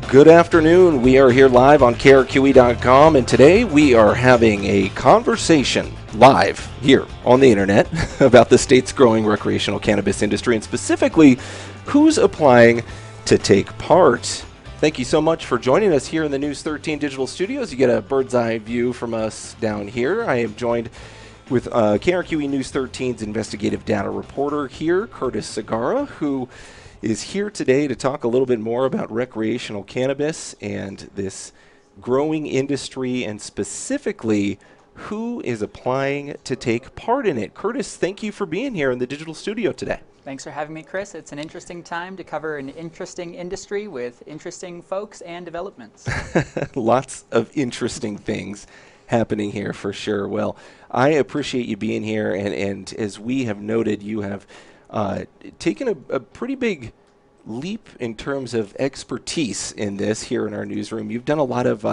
Good afternoon. We are here live on KRQE.com, and today we are having a conversation live here on the internet about the state's growing recreational cannabis industry, and specifically who's applying to take part. Thank you so much for joining us here in the News 13 digital studios. You get a bird's eye view from us down here. I am joined with KRQE News 13's investigative data reporter here, Curtis Segarra, who is here today to talk a little bit more about recreational cannabis and this growing industry, and specifically who is applying to take part in it. Curtis, thank you for being here in the digital studio today. Thanks for having me, Chris. It's an interesting time to cover an interesting industry with interesting folks and developments. Lots of interesting things happening here for sure. Well, I appreciate you being here, and as we have noted, you have taken a pretty big leap in terms of expertise in this here in our newsroom. You've done a lot of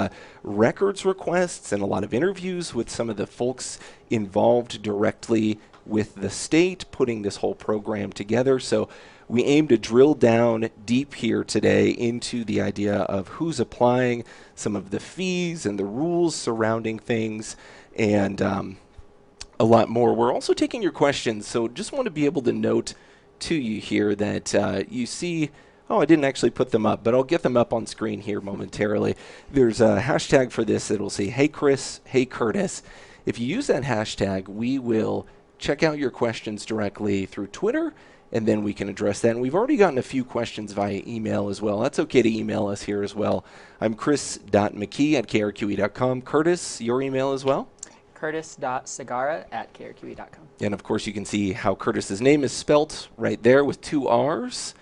records requests and a lot of interviews with some of the folks involved directly with the state, putting this whole program together. So we aim to drill down deep here today into the idea of who's applying, some of the fees and the rules surrounding things, and a lot more. We're also taking your questions, so just want to be able to note to you here that you see, I didn't actually put them up, but I'll get them up on screen here momentarily. There's a hashtag for this that will say, "Hey Chris, hey Curtis." If you use that hashtag, we will check out your questions directly through Twitter, and then we can address that. And we've already gotten a few questions via email as well. That's okay to email us here as well. I'm chris.mckee@krqe.com. Curtis, your email as well? curtis.segarra@krqe.com. And of course, you can see how Curtis's name is spelt right there with 2 R's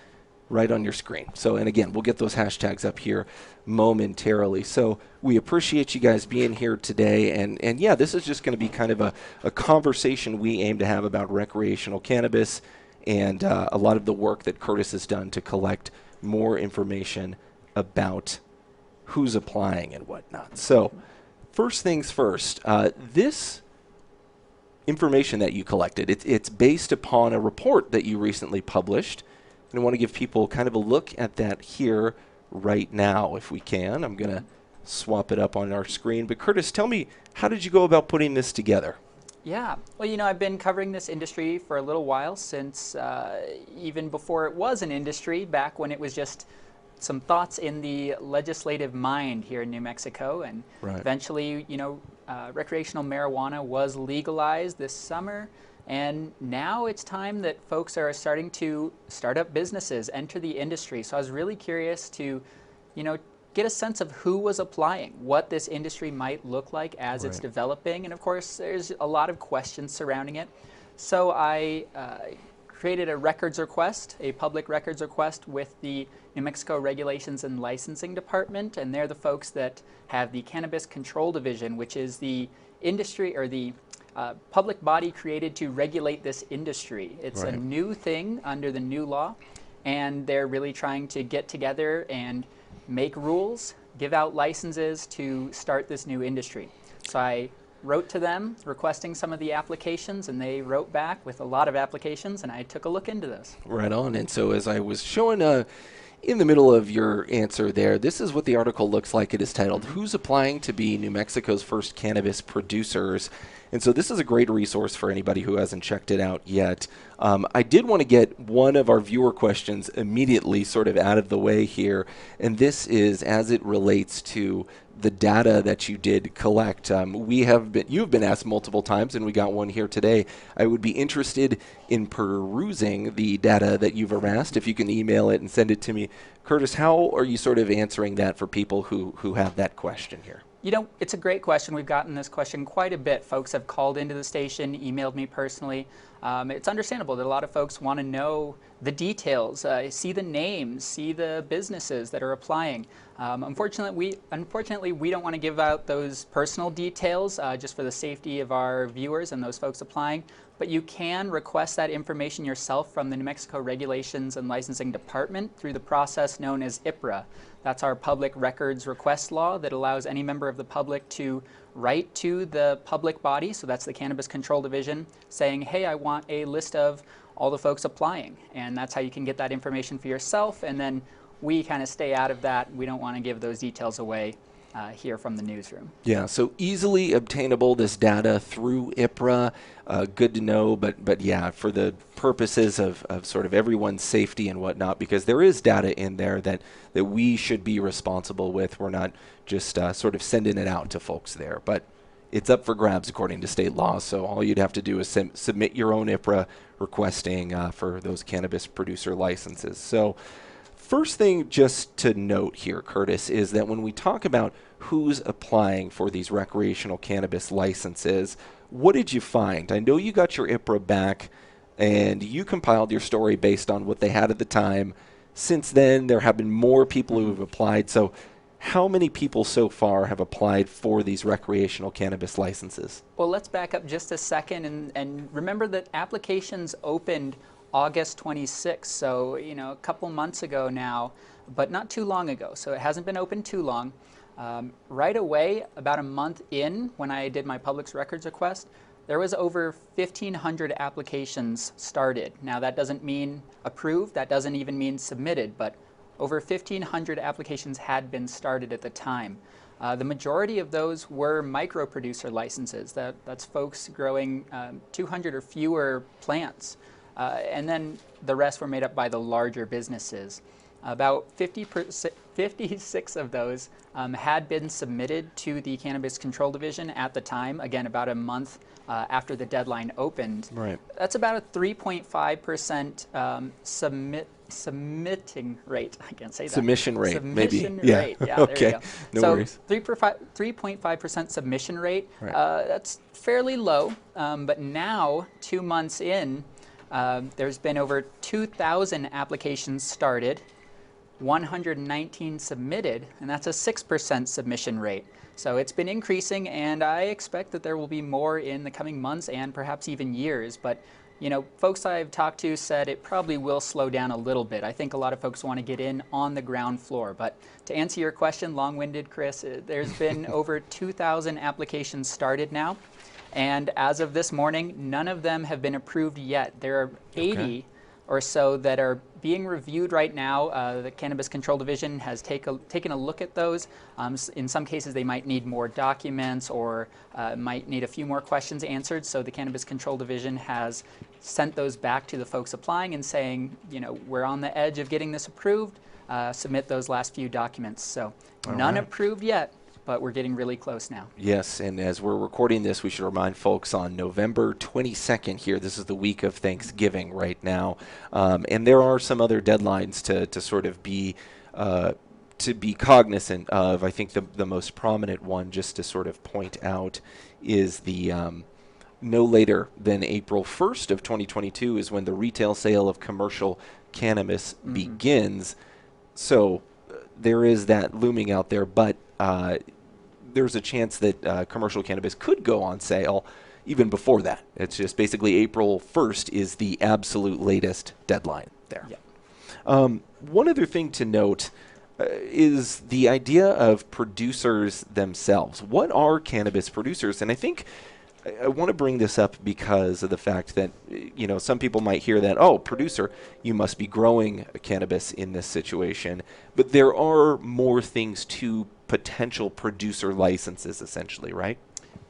right on your screen. So, and again, we'll get those hashtags up here momentarily. So we appreciate you guys being here today. And yeah, this is just going to be kind of a conversation we aim to have about recreational cannabis and a lot of the work that Curtis has done to collect more information about who's applying and whatnot. So first things first, this information that you collected, it's based upon a report that you recently published. And I want to give people kind of a look at that here right now, if we can. I'm going to swap it up on our screen. But Curtis, tell me, how did you go about putting this together? Yeah, well, I've been covering this industry for a little while, since even before it was an industry, back when it was just some thoughts in the legislative mind here in New Mexico. And eventually, recreational marijuana was legalized this summer. And now it's time that folks are starting to start up businesses, enter the industry. So I was really curious to, get a sense of who was applying, what this industry might look like as it's developing. And of course, there's a lot of questions surrounding it. So I created a records request, a public records request with the New Mexico Regulations and Licensing Department. And they're the folks that have the Cannabis Control Division, which is the industry or the public body created to regulate this industry. It's a new thing under the new law, and they're really trying to get together and make rules, give out licenses to start this new industry. So I wrote to them requesting some of the applications, and they wrote back with a lot of applications, and I took a look into this. Right on. And so as I was showing in the middle of your answer there, this is what the article looks like. It is titled, "Who's Applying to Be New Mexico's First Cannabis Producers?" And so this is a great resource for anybody who hasn't checked it out yet. I did want to get one of our viewer questions immediately sort of out of the way here, and this is as it relates to the data that you did collect. You've been asked multiple times, and we got one here today. I would be interested in perusing the data that you've amassed. If you can email it and send it to me. Curtis, how are you sort of answering that for people who have that question here? It's a great question. We've gotten this question quite a bit. Folks have called into the station, emailed me personally. It's understandable that a lot of folks want to know the details, see the names, see the businesses that are applying. Unfortunately, we don't want to give out those personal details just for the safety of our viewers and those folks applying. But you can request that information yourself from the New Mexico Regulations and Licensing Department through the process known as IPRA. That's our public records request law that allows any member of the public to write to the public body, so that's the Cannabis Control Division, saying, hey, I want a list of all the folks applying. And that's how you can get that information for yourself. And then we kind of stay out of that. We don't want to give those details away here from the newsroom. Yeah, so easily obtainable, this data through IPRA, good to know, but yeah, for the purposes of sort of everyone's safety and whatnot, because there is data in there that we should be responsible with. We're not just sort of sending it out to folks there, but it's up for grabs according to state law, so all you'd have to do is submit your own IPRA requesting for those cannabis producer licenses. So first thing just to note here, Curtis, is that when we talk about who's applying for these recreational cannabis licenses, what did you find? I know you got your IPRA back and you compiled your story based on what they had at the time. Since then, there have been more people who have applied. So how many people so far have applied for these recreational cannabis licenses? Well, let's back up just a second and remember that applications opened August 26th, so a couple months ago now, but not too long ago. So it hasn't been open too long. Right away, about a month in, when I did my public records request, there was over 1,500 applications started. Now that doesn't mean approved, that doesn't even mean submitted, but over 1,500 applications had been started at the time. The majority of those were micro producer licenses. That's folks growing 200 or fewer plants. And then the rest were made up by the larger businesses. About 56 of those had been submitted to the Cannabis Control Division at the time, again, about a month after the deadline opened. Right. That's about a 3.5% submitting rate. I can't say that. Submission rate, submission maybe. rate. Yeah, Okay. there you go. No so worries. 3.5% submission rate. Right. That's fairly low, but now, 2 months in, there's been over 2,000 applications started, 119 submitted, and that's a 6% submission rate. So it's been increasing, and I expect that there will be more in the coming months and perhaps even years. But folks I've talked to said it probably will slow down a little bit. I think a lot of folks want to get in on the ground floor. But to answer your question, long-winded, Chris, there's been over 2,000 applications started now. And as of this morning, none of them have been approved yet. There are 80 or so that are being reviewed right now. The Cannabis Control Division has taken a look at those. In some cases, they might need more documents or might need a few more questions answered. So the Cannabis Control Division has sent those back to the folks applying and saying, we're on the edge of getting this approved. Submit those last few documents. So none approved yet, but we're getting really close now. Yes, and as we're recording this, we should remind folks on November 22nd here, this is the week of Thanksgiving right now, and there are some other deadlines to sort of be cognizant of. I think the most prominent one, just to sort of point out, is the no later than April 1st of 2022 is when the retail sale of commercial cannabis begins. So there is that looming out there, but there's a chance that commercial cannabis could go on sale even before that. It's just basically April 1st is the absolute latest deadline there. Yeah. One other thing to note is the idea of producers themselves. What are cannabis producers? And I think I want to bring this up because of the fact that, some people might hear that, oh, producer, you must be growing cannabis in this situation. But there are more things to potential producer licenses, essentially, right?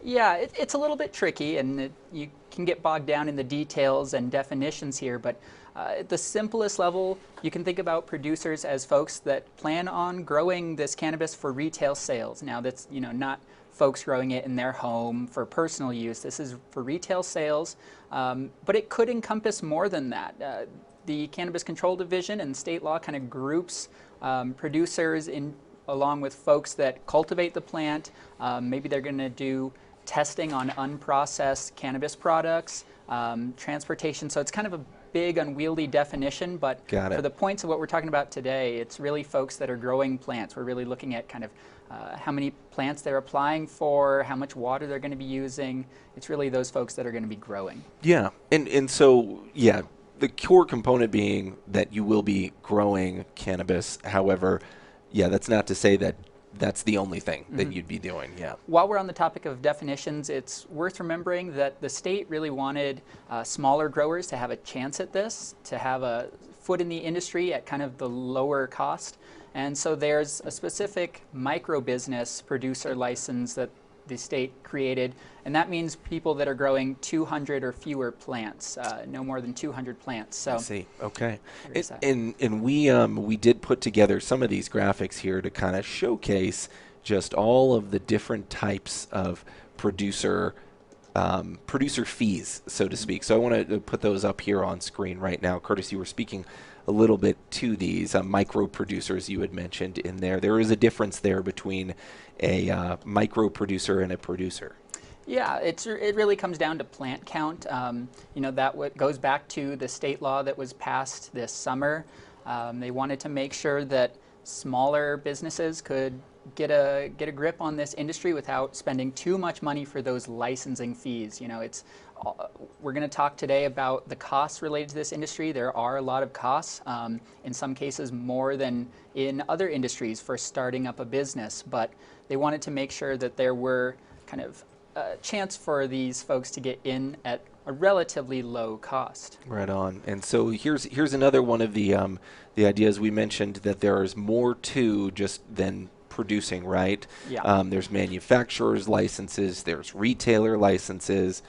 Yeah, it's a little bit tricky, and you can get bogged down in the details and definitions here, but at the simplest level, you can think about producers as folks that plan on growing this cannabis for retail sales. Now, that's not folks growing it in their home for personal use. This is for retail sales, but it could encompass more than that. The Cannabis Control Division and state law kind of groups producers along with folks that cultivate the plant. Maybe they're going to do testing on unprocessed cannabis products, transportation. So it's kind of a big, unwieldy definition, but for the points of what we're talking about today, it's really folks that are growing plants. We're really looking at kind of how many plants they're applying for, how much water they're going to be using. It's really those folks that are going to be growing. Yeah, and so, yeah, the core component being that you will be growing cannabis. However, yeah, that's not to say that that's the only thing that you'd be doing, yeah. While we're on the topic of definitions, it's worth remembering that the state really wanted smaller growers to have a chance at this, to have a foot in the industry at kind of the lower cost. And so there's a specific micro business producer license that the state created, and that means people that are growing 200 or fewer plants, no more than 200 plants. So I see. Okay. there's that. And we did put together some of these graphics here to kind of showcase just all of the different types of producer fees, so to speak. So I want to put those up here on screen right now. Curtis, you were speaking a little bit to these micro producers you had mentioned in there. There is a difference there between a micro producer and a producer. Yeah, it really comes down to plant count. That goes back to the state law that was passed this summer. They wanted to make sure that smaller businesses could get a grip on this industry without spending too much money for those licensing fees. We're going to talk today about the costs related to this industry. There are a lot of costs, in some cases more than in other industries for starting up a business, but they wanted to make sure that there were kind of a chance for these folks to get in at a relatively low cost. Right on. And so here's another one of the ideas we mentioned, that there is more to just than producing, right? Yeah. There's manufacturer's licenses, there's retailer licenses,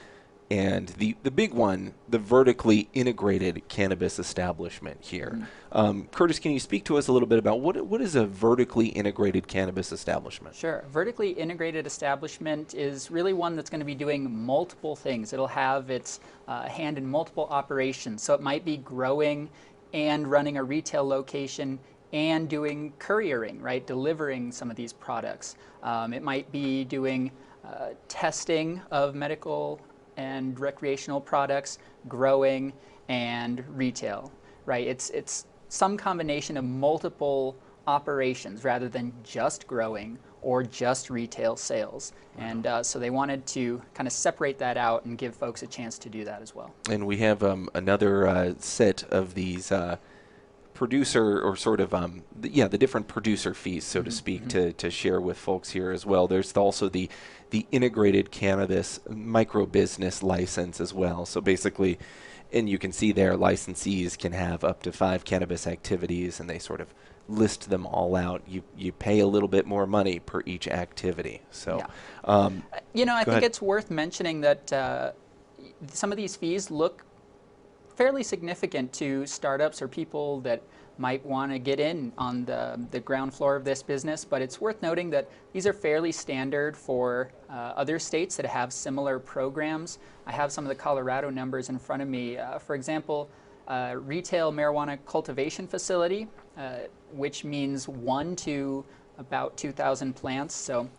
and the big one, the vertically integrated cannabis establishment here. Curtis, can you speak to us a little bit about what is a vertically integrated cannabis establishment? Sure. Vertically integrated establishment is really one that's going to be doing multiple things. It'll have its hand in multiple operations. So it might be growing and running a retail location and doing couriering, right? Delivering some of these products. It might be doing testing of medical and recreational products, growing, and retail, right? It's some combination of multiple operations rather than just growing or just retail sales. And so they wanted to kind of separate that out and give folks a chance to do that as well. And we have another set of these producer, or sort of the different producer fees, so to speak, to share with folks here as well. There's also the integrated cannabis micro business license as well. So basically, and you can see there, licensees can have up to 5 cannabis activities, and they sort of list them all out. You pay a little bit more money per each activity. So, yeah. I think it's worth mentioning that some of these fees look fairly significant to startups or people that might want to get in on the ground floor of this business, but it's worth noting that these are fairly standard for other states that have similar programs. I have some of the Colorado numbers in front of me. For example, retail marijuana cultivation facility, which means 1 to about 2,000 plants, so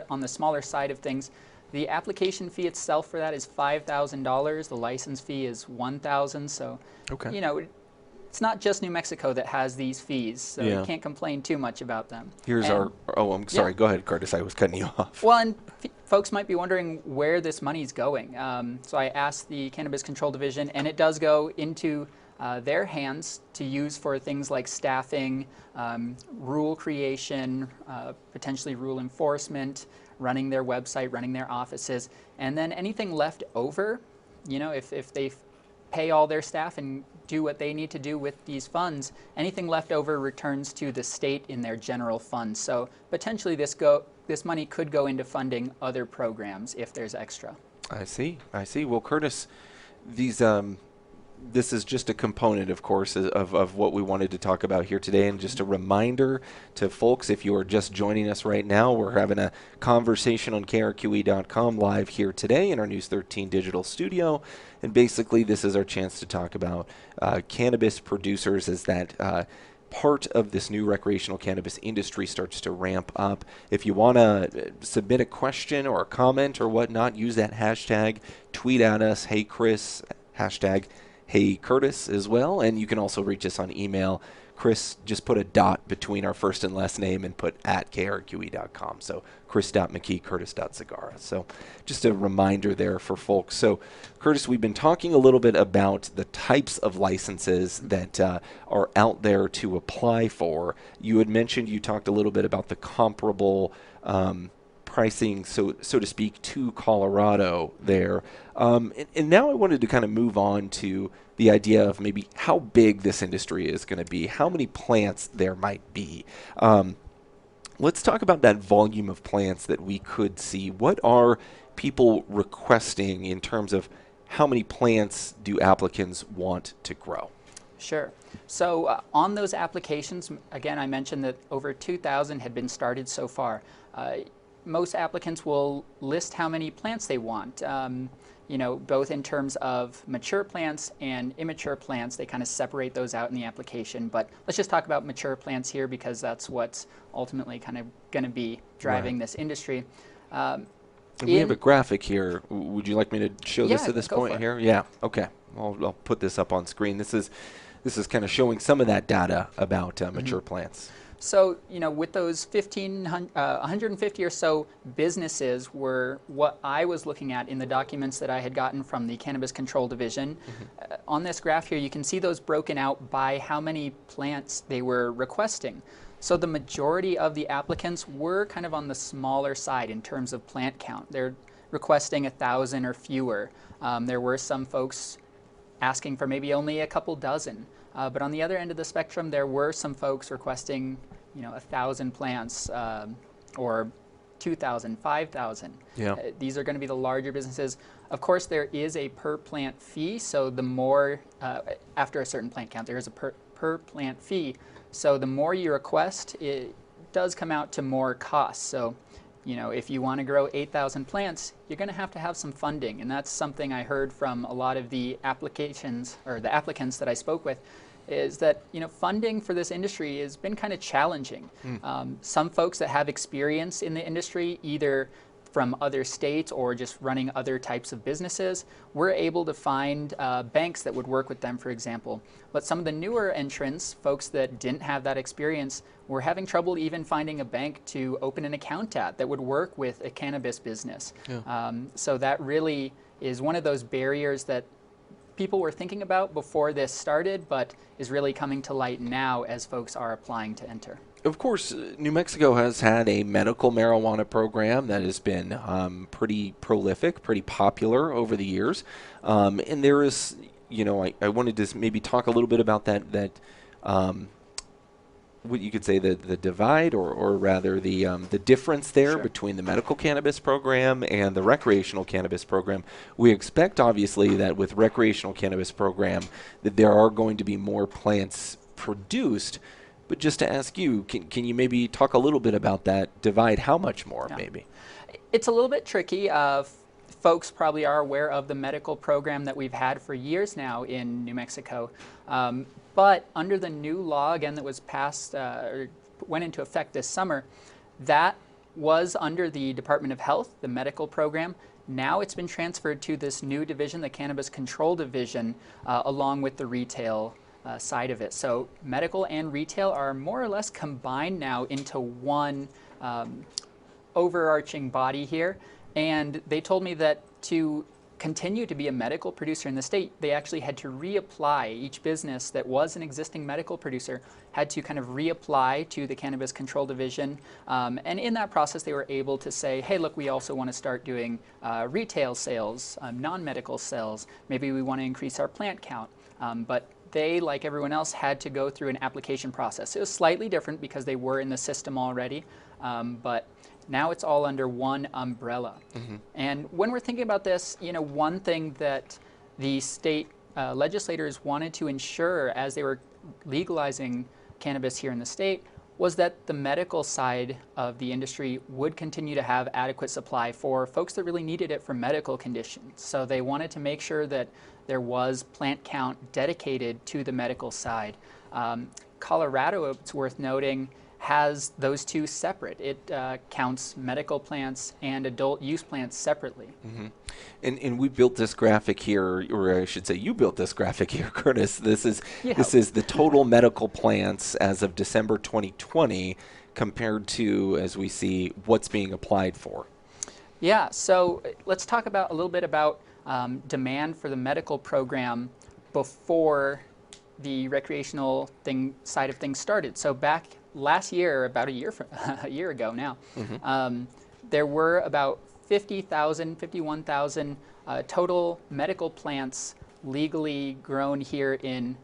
on the smaller side of things. The application fee itself for that is $5,000. The license fee is $1,000. So, okay. It's not just New Mexico that has these fees, so you can't complain too much about them. Here's I'm sorry. Yeah. Go ahead, Curtis. I was cutting you off. Well, and folks might be wondering where this money's going. So I asked the Cannabis Control Division, and it does go into their hands to use for things like staffing, rule creation, potentially rule enforcement, running their website, running their offices, and then anything left over, if they pay all their staff and do what they need to do with these funds, anything left over returns to the state in their general fund. So potentially this money could go into funding other programs if there's extra. I see. Well, Curtis, this is just a component, of course, of what we wanted to talk about here today. And just a reminder to folks, if you are just joining us right now, we're having a conversation on KRQE.com live here today in our News 13 digital studio. And basically, this is our chance to talk about cannabis producers as that part of this new recreational cannabis industry starts to ramp up. If you want to submit a question or a comment or whatnot, use that hashtag, tweet at us, hey Chris, hashtag hey Curtis as well, and you can also reach us on email. Chris, just put a dot between our first and last name and put at krqe.com. So chris.mckee, curtis.segarra. So just a reminder there for folks. So Curtis, we've been talking a little bit about the types of licenses that are out there to apply for. You had mentioned, you talked a little bit about the comparable pricing, so to speak, to Colorado there. And now I wanted to kind of move on to the idea of maybe how big this industry is going to be, how many plants there might be. Let's talk about that volume of plants that we could see. What are people requesting in terms of how many plants do applicants want to grow? Sure. So on those applications, again, I mentioned that over 2,000 had been started so far. Most applicants will list how many plants they want, both in terms of mature plants and immature plants. They kind of separate those out in the application. But let's just talk about mature plants here because that's what's ultimately kind of going to be driving this industry. We have a graphic here. Would you like me to show this at this point here? Yeah. Okay. I'll put this up on screen. This is kind of showing some of that data about mature plants. So, with those 150 or so businesses were what I was looking at in the documents that I had gotten from the Cannabis Control Division. On this graph here, you can see those broken out by how many plants they were requesting. So the majority of the applicants were kind of on the smaller side in terms of plant count. They're requesting 1,000 or fewer. There were some folks asking for maybe only a couple dozen. But on the other end of the spectrum, there were some folks requesting, 1,000 plants or 2,000, 5,000. Yeah. These are going to be the larger businesses. Of course, there is a per plant fee. So the more, after a certain plant count, there is a per plant fee. So the more you request, it does come out to more costs. So, if you want to grow 8,000 plants, you're going to have some funding. And that's something I heard from a lot of the applications or the applicants that I spoke with, is that, funding for this industry has been kind of challenging. Some folks that have experience in the industry, either from other states or just running other types of businesses, we're able to find banks that would work with them, for example. But some of the newer entrants, folks that didn't have that experience, were having trouble even finding a bank to open an account at that would work with a cannabis business. Yeah. So that really is one of those barriers that people were thinking about before this started, but is really coming to light now as folks are applying to enter. Of course, New Mexico has had a medical marijuana program that has been pretty prolific, pretty popular over the years. And there is, I wanted to maybe talk a little bit about that what you could say the divide or rather the difference there. Sure. Between the medical cannabis program and the recreational cannabis program. We expect, obviously, that with recreational cannabis program that there are going to be more plants produced. But just to ask you, can you maybe talk a little bit about that divide? How much more, maybe? It's a little bit tricky. Folks probably are aware of the medical program that we've had for years now in New Mexico. But under the new law, again, that was passed or went into effect this summer, that was under the Department of Health, the medical program. Now it's been transferred to this new division, the Cannabis Control Division, along with the retail side of it. So medical and retail are more or less combined now into one overarching body here. And they told me that to continue to be a medical producer in the state, they actually had to reapply. Each business that was an existing medical producer had to kind of reapply to the Cannabis Control Division. And in that process, they were able to say, hey, look, we also want to start doing retail sales, non-medical sales. Maybe we want to increase our plant count. But they, like everyone else, had to go through an application process. It was slightly different because they were in the system already, but now it's all under one umbrella. And when we're thinking about this, one thing that the state legislators wanted to ensure as they were legalizing cannabis here in the state was that the medical side of the industry would continue to have adequate supply for folks that really needed it for medical conditions. So they wanted to make sure that there was plant count dedicated to the medical side. Colorado, it's worth noting, has those two separate. It counts medical plants and adult use plants separately. And we built this graphic here, or I should say you built this graphic here, Curtis. This is the total medical plants as of December 2020 compared to, as we see, what's being applied for. Yeah, so let's talk about a little bit about demand for the medical program before the recreational side of things started. So back last year, about a year ago now, there were about 50,000, 51,000 total medical plants legally grown here in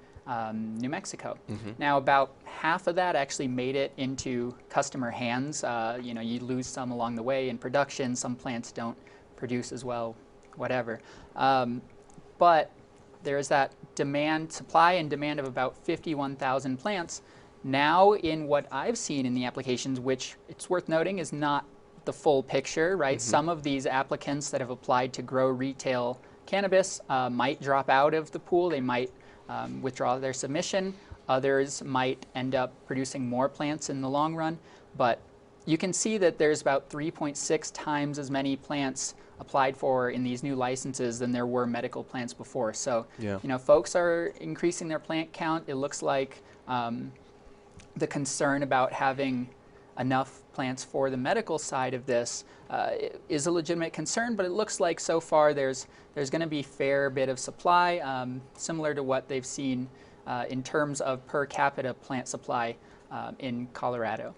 New Mexico. Now, about half of that actually made it into customer hands. You know, you lose some along the way in production. Some plants don't produce as well, whatever. But there's that demand, supply and demand of about 51,000 plants. Now, in what I've seen in the applications, which it's worth noting is not the full picture, right? Some of these applicants that have applied to grow retail cannabis might drop out of the pool. They might withdraw their submission. Others might end up producing more plants in the long run. But you can see that there's about 3.6 times as many plants applied for in these new licenses than there were medical plants before. So, you know, folks are increasing their plant count. It looks like the concern about having enough plants for the medical side of this is a legitimate concern, but it looks like so far there's going to be a fair bit of supply, similar to what they've seen in terms of per capita plant supply in Colorado.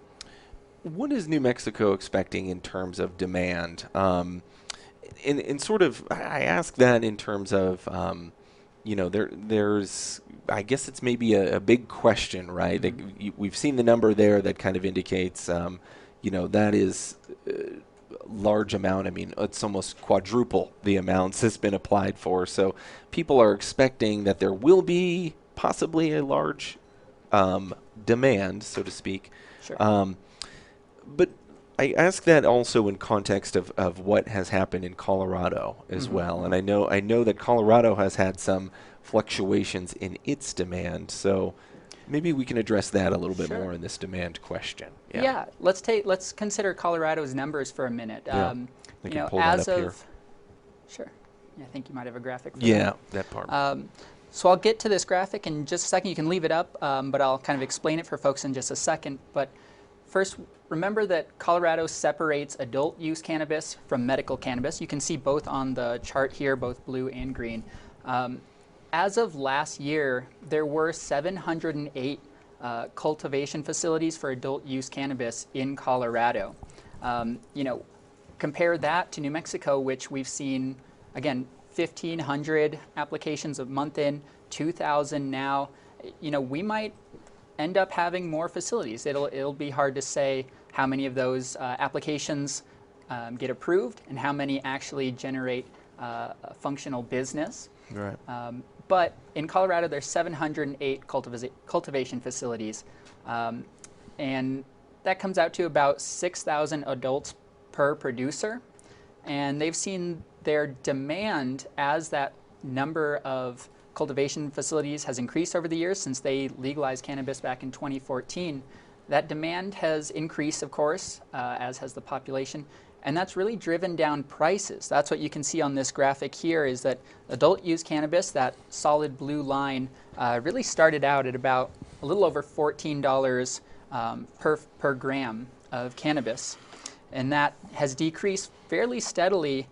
What is New Mexico expecting in terms of demand? And sort of, I ask that in terms of, you know, there's, I guess it's maybe a big question, right? We've seen the number there that kind of indicates, you know, that is a large amount. I mean, it's almost quadruple the amounts that's been applied for. So people are expecting that there will be possibly a large demand, so to speak. Sure. But I ask that also in context of what has happened in Colorado as well. And I know that Colorado has had some fluctuations in its demand. So maybe we can address that a little bit more in this demand question. Yeah. Let's consider Colorado's numbers for a minute. I you can know, pull that as up of here. Sure. Yeah, I think you might have a graphic for that part. So I'll get to this graphic in just a second. You can leave it up, but I'll kind of explain it for folks in just a second. But first, remember that Colorado separates adult use cannabis from medical cannabis. You can see both on the chart here, both blue and green. As of last year, there were 708 cultivation facilities for adult use cannabis in Colorado. You know, compare that to New Mexico, which we've seen, again, 1,500 applications a month in, 2,000 now. You know, we might end up having more facilities. It'll be hard to say how many of those applications get approved and how many actually generate a functional business. Right. But in Colorado, there's 708 cultivation facilities, and that comes out to about 6,000 adults per producer. And they've seen their demand as that number of cultivation facilities has increased over the years since they legalized cannabis back in 2014. That demand has increased, of course, as has the population, and that's really driven down prices. That's what you can see on this graphic here, is that adult use cannabis, that solid blue line, really started out at about a little over $14 per gram of cannabis, and that has decreased fairly steadily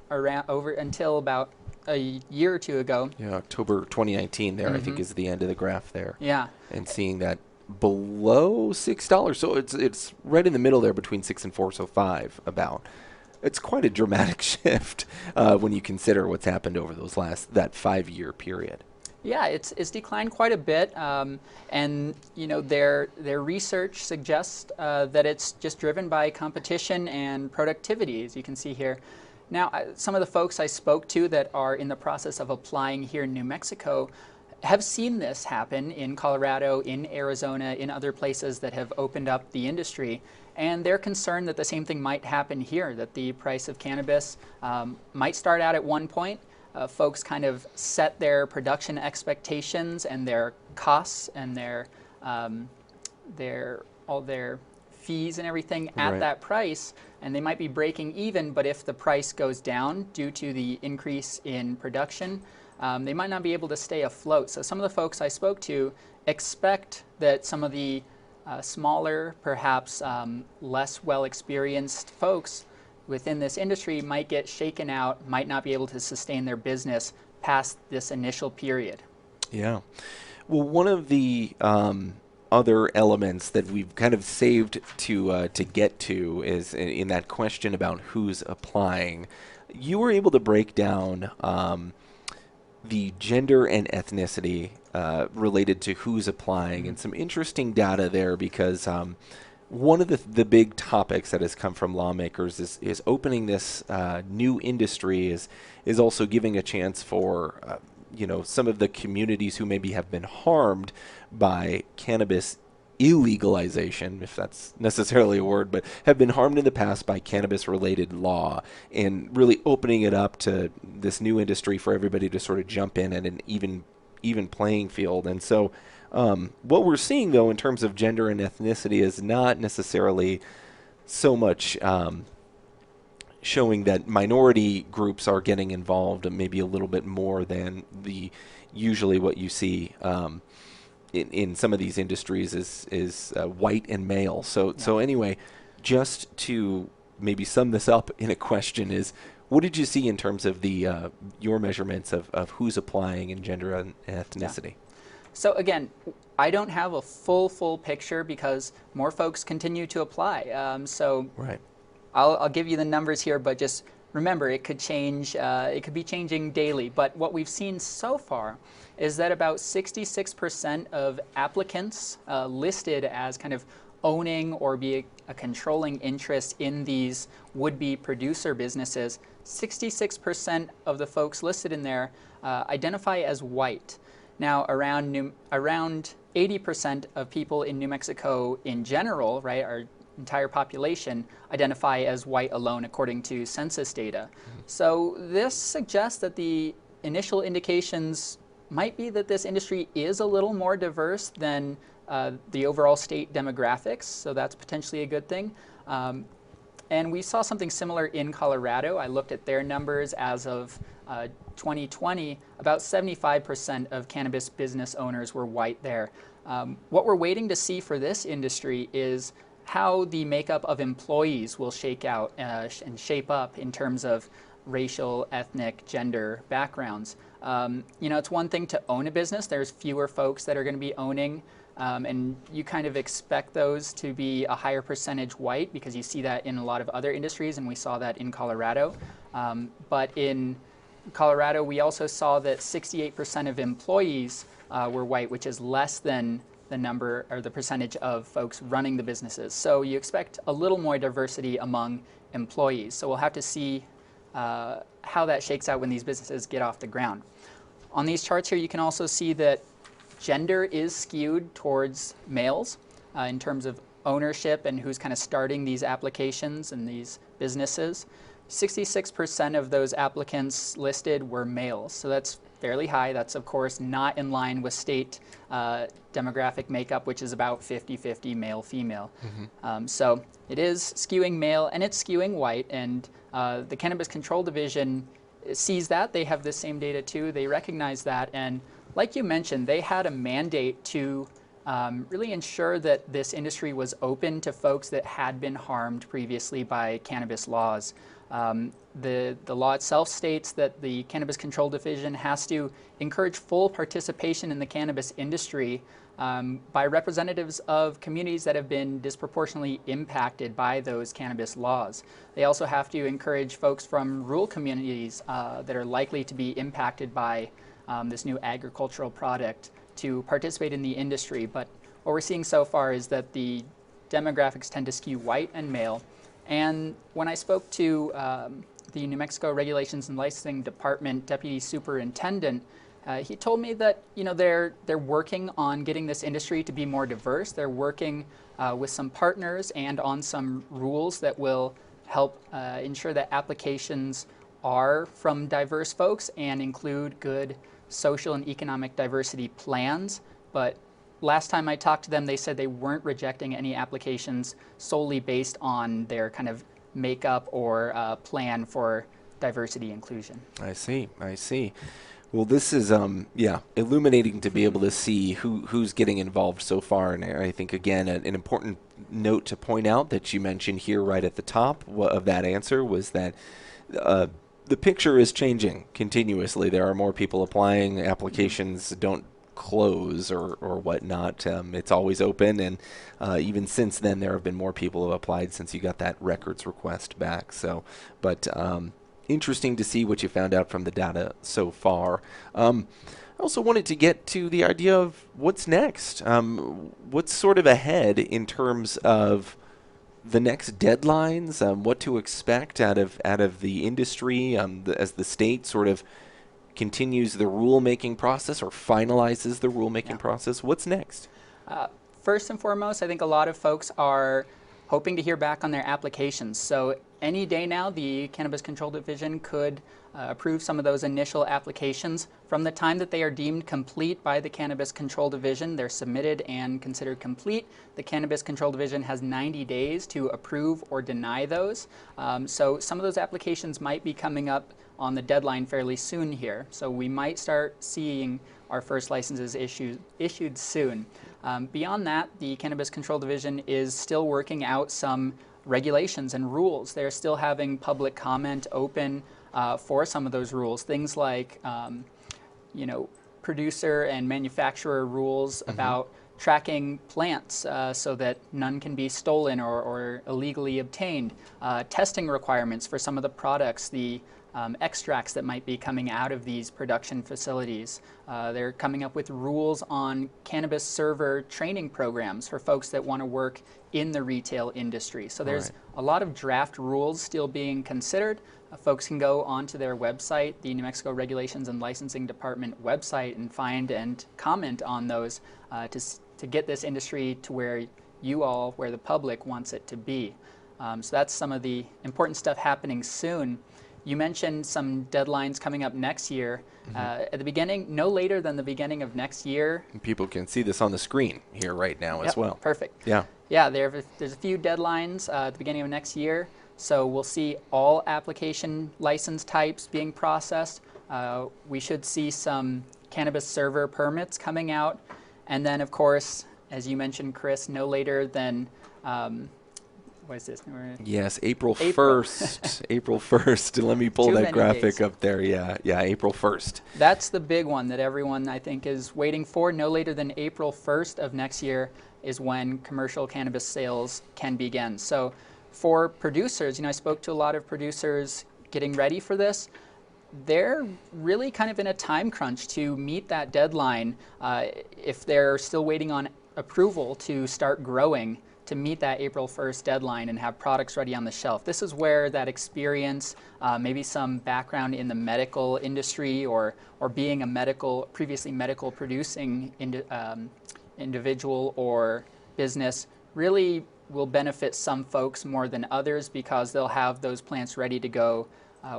until about a year or two ago. Yeah, October 2019 there, I think, is the end of the graph there. Yeah. And seeing that below $6. So it's right in the middle there between 6 and 4, so 5 about. It's quite a dramatic shift when you consider what's happened over that 5-year period. Yeah, it's declined quite a bit, and you know their research suggests that it's just driven by competition and productivity, as you can see here. Now, some of the folks I spoke to that are in the process of applying here in New Mexico have seen this happen in Colorado, in Arizona, in other places that have opened up the industry, and they're concerned that the same thing might happen here, that the price of cannabis might start out at one point. Folks kind of set their production expectations and their costs and all their fees and everything at that price, and they might be breaking even, but if the price goes down due to the increase in production, they might not be able to stay afloat. So some of the folks I spoke to expect that some of the smaller, perhaps less well-experienced folks within this industry might get shaken out, might not be able to sustain their business past this initial period. Yeah. Well, one of the other elements that we've kind of saved to get to is in that question about who's applying. You were able to break down the gender and ethnicity related to who's applying, and some interesting data there because one of the big topics that has come from lawmakers is opening this new industry is also giving a chance for some of the communities who maybe have been harmed by cannabis illegalization, if that's necessarily a word, but have been harmed in the past by cannabis-related law, and really opening it up to this new industry for everybody to sort of jump in at an even playing field. And so what we're seeing, though, in terms of gender and ethnicity is not necessarily so much showing that minority groups are getting involved, maybe a little bit more than usually what you see in some of these industries is white and male. So anyway, just to maybe sum this up in a question is, what did you see in terms of your measurements of who's applying in gender and ethnicity? Yeah. So again, I don't have a full picture because more folks continue to apply. Right. I'll give you the numbers here, but just remember, it could change. It could be changing daily. But what we've seen so far is that about 66% of applicants listed as kind of owning or be a controlling interest in these would-be producer businesses, 66% of the folks listed in there identify as white. Now, around 80% of people in New Mexico in general, right, our entire population, identify as white alone according to census data. So this suggests that the initial indications might be that this industry is a little more diverse than the overall state demographics, so that's potentially a good thing. And we saw something similar in Colorado. I looked at their numbers as of 2020. About 75% of cannabis business owners were white there. What we're waiting to see for this industry is how the makeup of employees will shake out and shape up in terms of racial, ethnic, gender backgrounds. It's one thing to own a business. There's fewer folks that are going to be owning, and you kind of expect those to be a higher percentage white because you see that in a lot of other industries, and we saw that in Colorado. But in Colorado, we also saw that 68% of employees were white, which is less than the number or the percentage of folks running the businesses. So you expect a little more diversity among employees. So we'll have to see how that shakes out when these businesses get off the ground. On these charts here, you can also see that gender is skewed towards males in terms of ownership and who's kind of starting these applications and these businesses. 66% of those applicants listed were males, so that's fairly high. That's, of course, not in line with state demographic makeup, which is about 50-50 male-female. So it is skewing male, and it's skewing white, and the Cannabis Control Division sees that. They have the same data, too. They recognize that, and like you mentioned, they had a mandate to really ensure that this industry was open to folks that had been harmed previously by cannabis laws. The law itself states that the Cannabis Control Division has to encourage full participation in the cannabis industry by representatives of communities that have been disproportionately impacted by those cannabis laws. They also have to encourage folks from rural communities that are likely to be impacted by this new agricultural product to participate in the industry. But what we're seeing so far is that the demographics tend to skew white and male. And when I spoke to the New Mexico Regulations and Licensing Department Deputy Superintendent, he told me that they're working on getting this industry to be more diverse. They're working with some partners and on some rules that will help ensure that applications are from diverse folks and include good social and economic diversity plans. But last time I talked to them, they said they weren't rejecting any applications solely based on their kind of makeup or plan for diversity inclusion. I see. Well, this is illuminating to be able to see who's getting involved so far. And I think, again, an important note to point out that you mentioned here right at the top of that answer was that the picture is changing continuously. There are more people applying. Applications don't close or whatnot. It's always open, and even since then, there have been more people who have applied since you got that records request back. So, but interesting to see what you found out from the data so far. I also wanted to get to the idea of what's next. What's sort of ahead in terms of the next deadlines, what to expect out of the industry as the state sort of continues the rulemaking process or finalizes the rulemaking process. What's next? First and foremost, I think a lot of folks are hoping to hear back on their applications. So any day now, the Cannabis Control Division could approve some of those initial applications. From the time that they are deemed complete by the Cannabis Control Division, they're submitted and considered complete. The Cannabis Control Division has 90 days to approve or deny those. So some of those applications might be coming up on the deadline fairly soon here. So we might start seeing our first licenses issued soon. Beyond that, the Cannabis Control Division is still working out some regulations and rules. They're still having public comment open for some of those rules. Things like, producer and manufacturer rules about tracking plants so that none can be stolen or illegally obtained. Testing requirements for some of the products, the extracts that might be coming out of these production facilities. They're coming up with rules on cannabis server training programs for folks that want to work in the retail industry. So there's a lot of draft rules still being considered. Folks can go onto their website, the New Mexico Regulations and Licensing Department website, and find and comment on those to get this industry to where where the public wants it to be. So that's some of the important stuff happening soon. You mentioned some deadlines coming up next year. At the beginning, no later than the beginning of next year. And people can see this on the screen here right now as well. Perfect. Yeah. Yeah, there's a few deadlines at the beginning of next year. So we'll see all application license types being processed. We should see some cannabis server permits coming out. And then, of course, as you mentioned, Chris, no later than what is this? Yes, April 1st. April 1st. Let me pull that graphic up there. Yeah, April 1st. That's the big one that everyone, I think, is waiting for. No later than April 1st of next year is when commercial cannabis sales can begin. So for producers, I spoke to a lot of producers getting ready for this. They're really kind of in a time crunch to meet that deadline if they're still waiting on approval to start growing, to meet that April 1st deadline and have products ready on the shelf. This is where that experience, maybe some background in the medical industry or being a previously medical producing individual or business really will benefit some folks more than others because they'll have those plants ready to go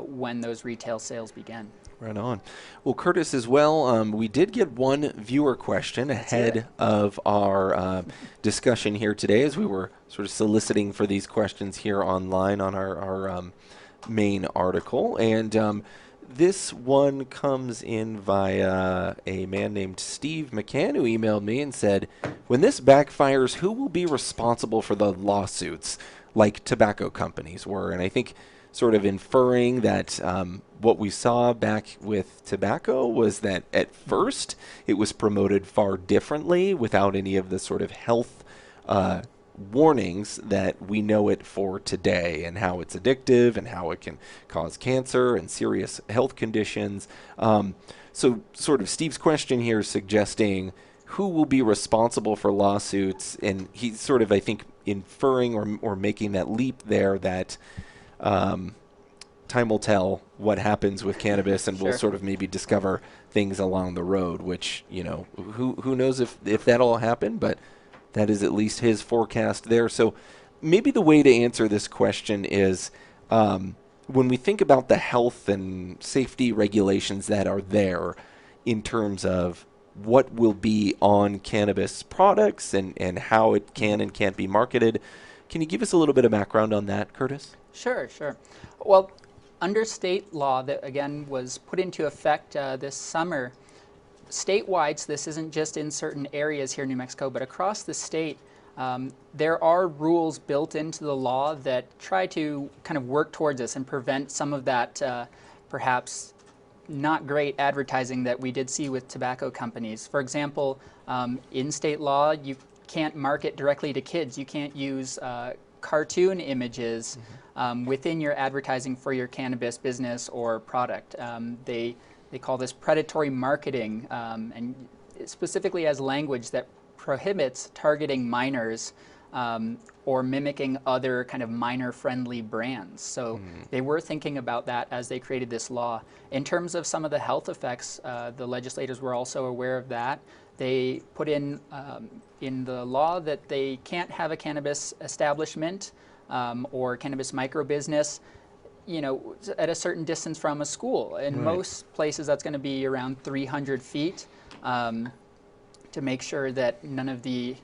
when those retail sales begin. Right on. Well, Curtis, as well, we did get one viewer question ahead of our discussion here today as we were sort of soliciting for these questions here online on our main article. And this one comes in via a man named Steve McCann, who emailed me and said, when this backfires, who will be responsible for the lawsuits like tobacco companies were? And I think sort of inferring that what we saw back with tobacco was that at first it was promoted far differently without any of the sort of health warnings that we know it for today, and how it's addictive and how it can cause cancer and serious health conditions. So sort of Steve's question here is suggesting who will be responsible for lawsuits, and he's sort of, I think, inferring or making that leap there that time will tell what happens with cannabis, and we'll sort of maybe discover things along the road, which, who knows if that'll happen, but that is at least his forecast there. So maybe the way to answer this question is when we think about the health and safety regulations that are there in terms of what will be on cannabis products and how it can and can't be marketed, can you give us a little bit of background on that, Curtis? Sure. Well, under state law that, again, was put into effect this summer, statewide, so this isn't just in certain areas here in New Mexico, but across the state, there are rules built into the law that try to kind of work towards this and prevent some of that perhaps not great advertising that we did see with tobacco companies. For example, in state law, you can't market directly to kids. You can't use cartoon images within your advertising for your cannabis business or product. They call this predatory marketing, and specifically has language that prohibits targeting minors or mimicking other kind of minor-friendly brands. So they were thinking about that as they created this law. In terms of some of the health effects, the legislators were also aware of that. They put in the law that they can't have a cannabis establishment or cannabis micro-business, you know, at a certain distance from a school. In most places, that's going to be around 300 feet to make sure that none of the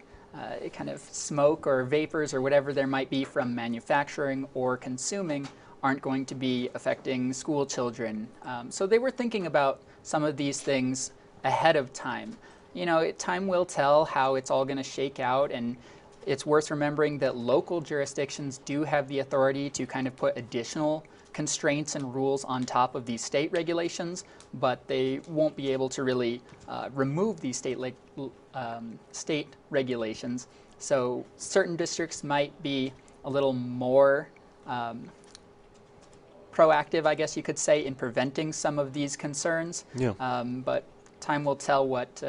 kind of smoke or vapors or whatever there might be from manufacturing or consuming aren't going to be affecting school children. So they were thinking about some of these things ahead of time. You know, time will tell how it's all going to shake out, and it's worth remembering that local jurisdictions do have the authority to kind of put additional constraints and rules on top of these state regulations, but they won't be able to really remove these state regulations. So certain districts might be a little more proactive, I guess you could say, in preventing some of these concerns. But time will tell what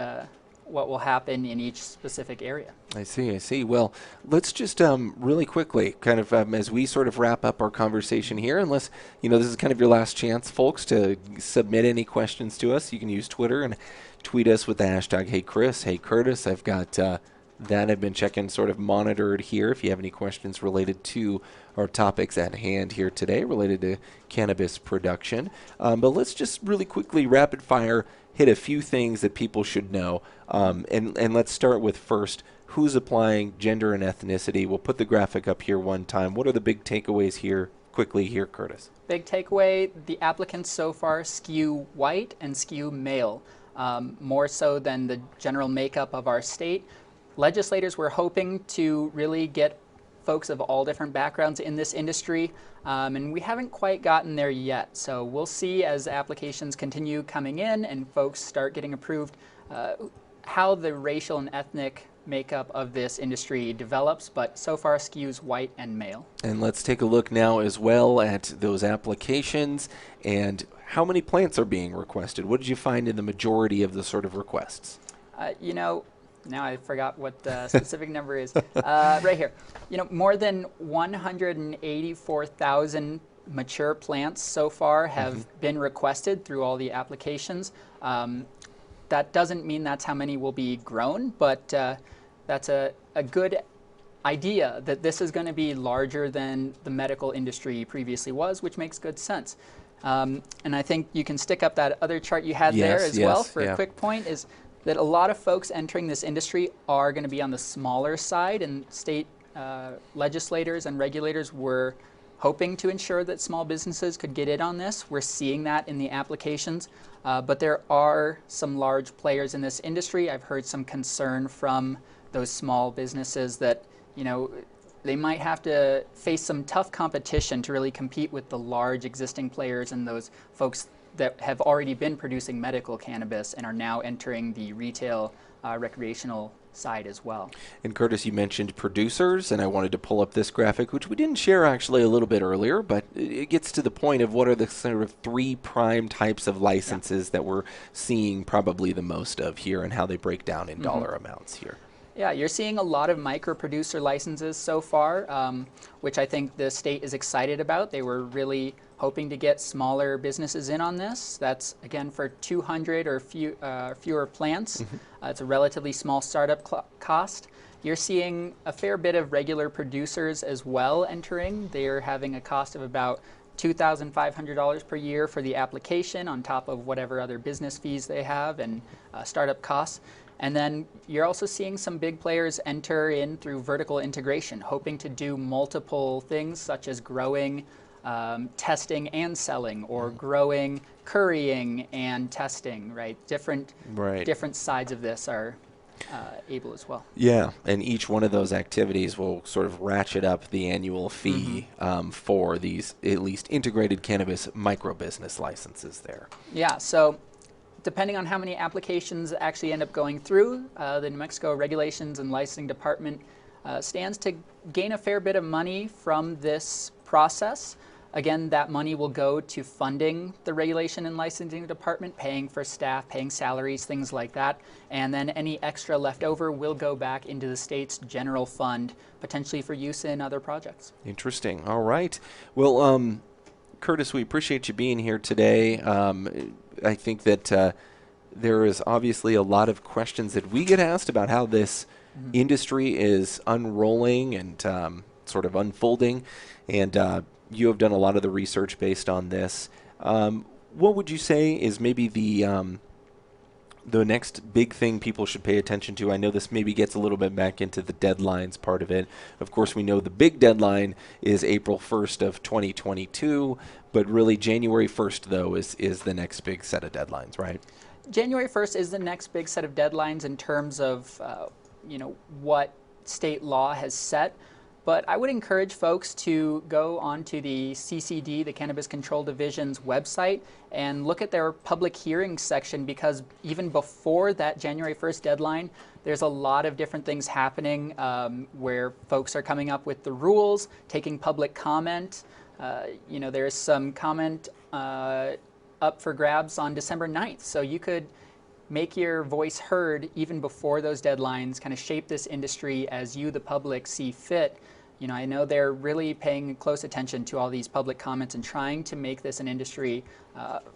will happen in each specific area. I see. Well, let's just really quickly, kind of as we sort of wrap up our conversation here, unless, you know, this is kind of your last chance, folks, to submit any questions to us. You can use Twitter and tweet us with the hashtag Hey Chris, Hey Curtis. I've got that I've been checking, sort of monitored here. If you have any questions related to our topics at hand here today, related to cannabis production. But let's just really quickly, rapid fire, hit a few things that people should know. And let's start with first, who's applying, gender and ethnicity. We'll put the graphic up here one time. What are the big takeaways here, quickly here, Curtis? Big takeaway, the applicants so far skew white and skew male, more so than the general makeup of our state. Legislators were hoping to really get folks of all different backgrounds in this industry, and we haven't quite gotten there yet. So we'll see as applications continue coming in and folks start getting approved how the racial and ethnic makeup of this industry develops, but so far skews white and male. And let's take a look now as well at those applications and how many plants are being requested. What did you find in the majority of the sort of requests? You know, now I forgot what the specific number is. Right here. You know, more than 184,000 mature plants so far have been requested through all the applications. That doesn't mean that's how many will be grown, but that's a good idea that this is going to be larger than the medical industry previously was, which makes good sense. And I think you can stick up that other chart you had there as well for a quick point, is that a lot of folks entering this industry are going to be on the smaller side, and state legislators and regulators were hoping to ensure that small businesses could get in on this. We're seeing that in the applications, but there are some large players in this industry. I've heard some concern from those small businesses that, you know, they might have to face some tough competition to really compete with the large existing players and those folks that have already been producing medical cannabis and are now entering the retail recreational side as well. And Curtis, you mentioned producers, and I wanted to pull up this graphic, which we didn't share actually a little bit earlier, but it gets to the point of what are the sort of three prime types of licenses that we're seeing probably the most of here and how they break down in dollar amounts here. Yeah, you're seeing a lot of micro-producer licenses so far, which I think the state is excited about. They were really hoping to get smaller businesses in on this. That's, again, for 200 or fewer plants. It's a relatively small startup cost. You're seeing a fair bit of regular producers as well entering. They're having a cost of about $2,500 per year for the application on top of whatever other business fees they have and startup costs. And then you're also seeing some big players enter in through vertical integration, hoping to do multiple things such as growing, testing and selling, or growing, currying and testing, right? Different sides of this are able as well. Yeah, and each one of those activities will sort of ratchet up the annual fee for these at least integrated cannabis micro business licenses there. Yeah, so depending on how many applications actually end up going through, the New Mexico Regulations and Licensing Department stands to gain a fair bit of money from this process. Again, that money will go to funding the Regulation and Licensing Department, paying for staff, paying salaries, things like that. And then any extra left over will go back into the state's general fund, potentially for use in other projects. Interesting. All right. Well, Curtis, we appreciate you being here today. I think that there is obviously a lot of questions that we get asked about how this industry is unrolling and sort of unfolding. And you have done a lot of the research based on this. What would you say is maybe the next big thing people should pay attention to? I know this maybe gets a little bit back into the deadlines part of it. Of course, we know the big deadline is April 1st of 2022, but really January 1st, though, is the next big set of deadlines, right? January 1st is the next big set of deadlines in terms of what state law has set. But I would encourage folks to go onto the CCD, the Cannabis Control Division's website, and look at their public hearings section, because even before that January 1st deadline, there's a lot of different things happening where folks are coming up with the rules, taking public comment. There's some comment up for grabs on December 9th. So you could make your voice heard even before those deadlines, kind of shape this industry as you, the public, see fit. I know they're really paying close attention to all these public comments and trying to make this an industry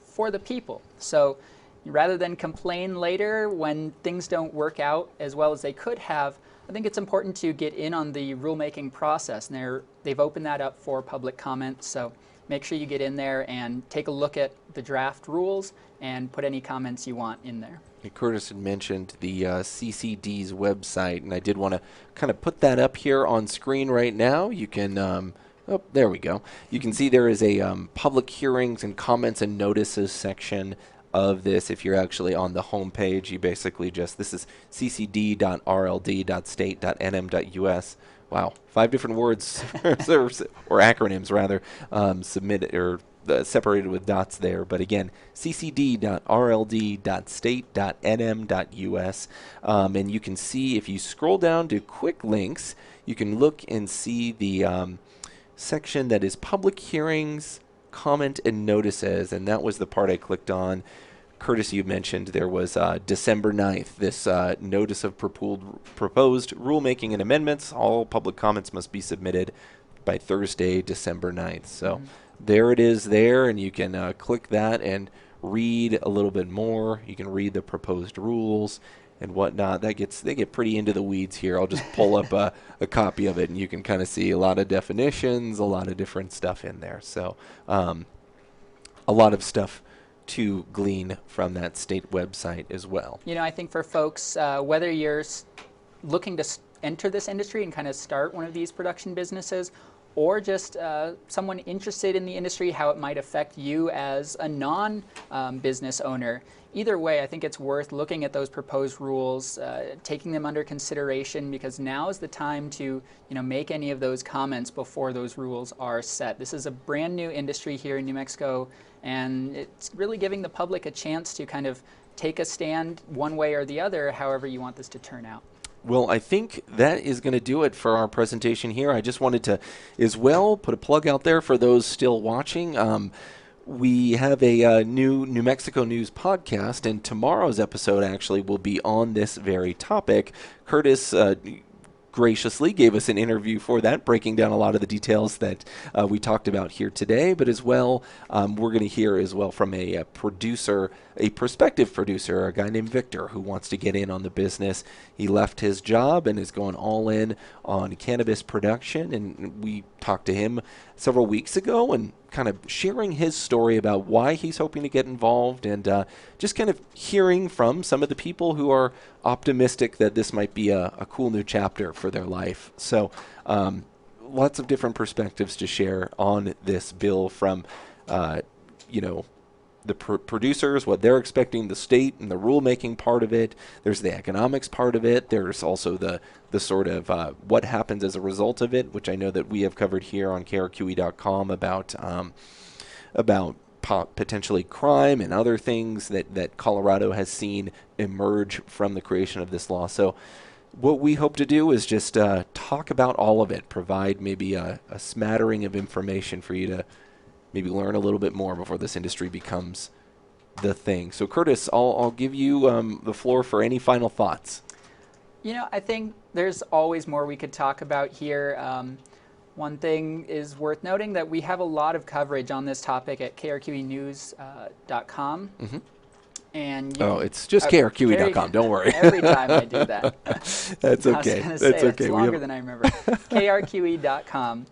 for the people. So rather than complain later when things don't work out as well as they could have, I think it's important to get in on the rulemaking process. And they've opened that up for public comment. So make sure you get in there and take a look at the draft rules and put any comments you want in there. Curtis had mentioned the CCD's website, and I did want to kind of put that up here on screen right now. You can, oh, there we go. You can see there is a public hearings and comments and notices section of this. If you're actually on the home page, you basically this is ccd.rld.state.nm.us. Wow, 5 different words, or acronyms rather, submitted or separated with dots there. But again, ccd.rld.state.nm.us. And you can see, if you scroll down to quick links, you can look and see the section that is public hearings, comment, and notices. And that was the part I clicked on. Curtis, you mentioned there was December 9th, this notice of proposed rulemaking and amendments. All public comments must be submitted by Thursday, December 9th. So there it is there, and you can click that and read a little bit more. You can read the proposed rules and whatnot. They get pretty into the weeds here. I'll just pull up a copy of it, and you can kind of see a lot of definitions, a lot of different stuff in there. So a lot of stuff to glean from that state website as well. I think for folks, whether you're looking to enter this industry and kind of start one of these production businesses, or just someone interested in the industry, how it might affect you as a non-business owner. Either way, I think it's worth looking at those proposed rules, taking them under consideration, because now is the time to make any of those comments before those rules are set. This is a brand new industry here in New Mexico, and it's really giving the public a chance to kind of take a stand one way or the other, however you want this to turn out. Well, I think that is going to do it for our presentation here. I just wanted to, as well, put a plug out there for those still watching. We have a new New Mexico News podcast, and tomorrow's episode actually will be on this very topic. Curtis graciously gave us an interview for that, breaking down a lot of the details that we talked about here today. But as well, we're going to hear as well from a producer, a prospective producer, a guy named Victor, who wants to get in on the business. He left his job and is going all in on cannabis production. And we talked to him several weeks ago and kind of sharing his story about why he's hoping to get involved, and just kind of hearing from some of the people who are optimistic that this might be a cool new chapter for their life. So lots of different perspectives to share on this bill, from the producers, what they're expecting, the state and the rulemaking part of it. There's the economics part of it. There's also the sort of what happens as a result of it, which I know that we have covered here on KRQE.com about potentially crime and other things that Colorado has seen emerge from the creation of this law. So what we hope to do is just talk about all of it, provide maybe a smattering of information for you to maybe learn a little bit more before this industry becomes the thing. So Curtis, I'll give you the floor for any final thoughts. You know, I think there's always more we could talk about here. One thing is worth noting that we have a lot of coverage on this topic at krqenews.com. Mm-hmm. And it's just KRQE.com. Don't worry. Every time I do that. That's okay. That's okay. It's longer than I remember. KRQE.com.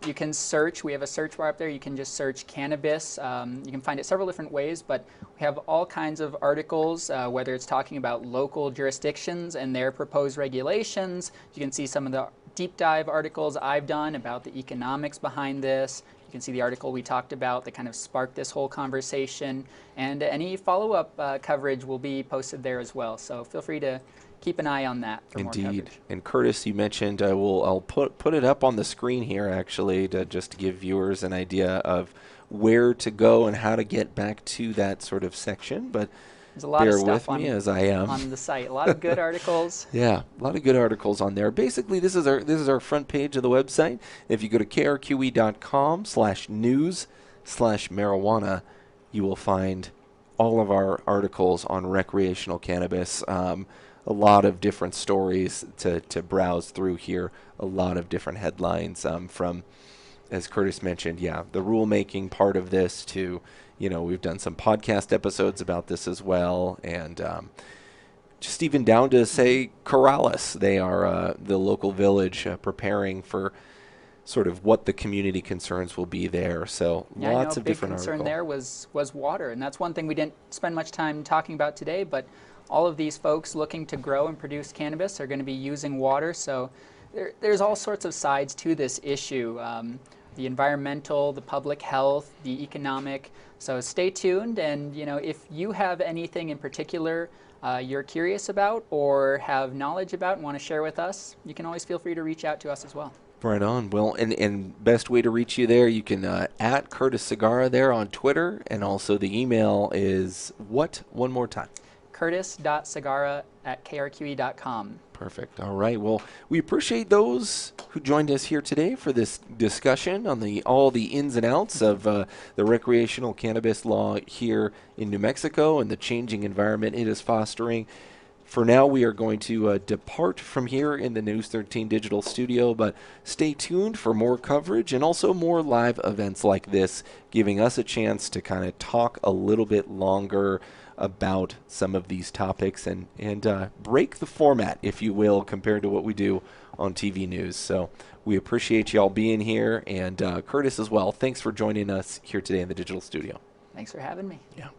You can search. We have a search bar up there. You can just search cannabis. You can find it several different ways, but we have all kinds of articles, whether it's talking about local jurisdictions and their proposed regulations. You can see some of the deep dive articles I've done about the economics behind this. You can see the article we talked about that kind of sparked this whole conversation. And any follow-up coverage will be posted there as well. So feel free to keep an eye on that for more coverage. Indeed. And Curtis, you mentioned, I'll put it up on the screen here actually to just give viewers an idea of where to go and how to get back to that sort of section. But there's a lot of stuff with me as I am on the site. A lot of good articles. Yeah, a lot of good articles on there. Basically, this is our front page of the website. If you go to krqe.com/news/marijuana, you will find all of our articles on recreational cannabis. A lot of different stories to browse through here. A lot of different headlines from, as Curtis mentioned, the rulemaking part of this to, we've done some podcast episodes about this as well, and just even down to, say, Corrales. They are the local village preparing for sort of what the community concerns will be there. So lots of different articles. Big concern there was water, and that's one thing we didn't spend much time talking about today, but all of these folks looking to grow and produce cannabis are going to be using water, so there's all sorts of sides to this issue. The environmental, the public health, the economic. So stay tuned, and if you have anything in particular you're curious about or have knowledge about and want to share with us, you can always feel free to reach out to us as well. Right on. Well, and best way to reach you there, you can at Curtis Segarra there on Twitter, and also the email is what? One more time. curtis.segarra@krqe.com. Perfect. All right. Well, we appreciate those who joined us here today for this discussion on all the ins and outs of the recreational cannabis law here in New Mexico and the changing environment it is fostering. For now, we are going to depart from here in the News 13 digital studio, but stay tuned for more coverage and also more live events like this, giving us a chance to kind of talk a little bit longer about some of these topics and break the format, if you will, compared to what we do on TV news. So we appreciate y'all being here, and Curtis as well. Thanks for joining us here today in the digital studio. Thanks for having me. Yeah.